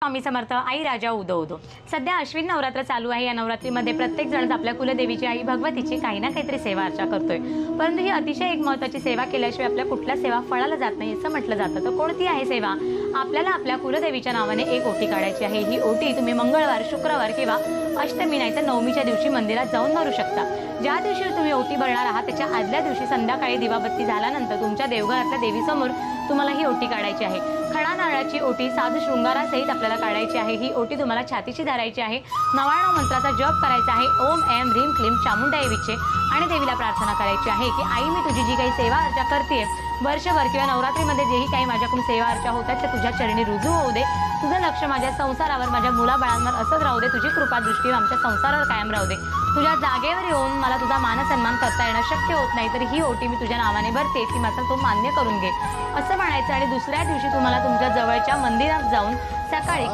स्वामी समर्थ. आई राजा उदो उदो. सध्या अश्विन नवरात्र चालू आहे. या नवरात्रीमध्ये प्रत्येक जण आपल्या कुलदेवीची आई भगवतीची काही ना काहीतरी सेवा अर्चा करतोय. परंतु ही अतिशय एक महत्त्वाची सेवा केल्याशिवाय आपल्या कुठल्या सेवा फळाला जात नाही असं म्हटलं जातं. तर कोणती आहे सेवा? आपल्याला आपल्या कुलदेवीच्या नावाने एक ओटी काढायची आहे. ही ओटी तुम्ही मंगळवार, शुक्रवार किंवा अष्टमी नाही तर नवमीच्या दिवशी मंदिरात जाऊन भरू शकता. ज्या दिवशी तुम्ही ओटी भरणार आहात त्याच्या आदल्या दिवशी संध्याकाळी दिवाबत्ती झाल्यानंतर तुमच्या देवघरातल्या देवीसमोर तुम्हाला ही ओटी काढायची आहे. खडा नारळाची ओटी साधू शृंगारासहित आपल्याला काढायची आहे. ही ओटी तुम्हाला छातीशी धरायची आहे. 99 मंत्राचा जप करायचा आहे. ओम ऐं ह्रीं क्लीं चामुंडाय विचे आणि देवीला प्रार्थना करायची आहे की आई मी तुझी जी काही सेवा अर्चा करते वर्षभर किंवा नवरात्रीमध्ये जेही काही माझ्याकडून सेवा अर्चा होतात ते तुझ्या चरणी रुजू होऊ दे. तुझं लक्ष माझ्या संसारावर, माझ्या मुलाबाळांवर असंच राहू दे. तुझी कृपा दृष्टी आमच्या संसारावर कायम राहू दे. तुझ्या जागेवर येऊन मला तुझा मानसन्मान करता येणं शक्य होत नाही, तर ही ओटी मी तुझ्या नावाने भरते ती मात्र तो मान्य करून घे असं म्हणायचं. आणि दुसऱ्या दिवशी तुम्हाला तुमच्या जवळच्या मंदिरात जाऊन सकाळी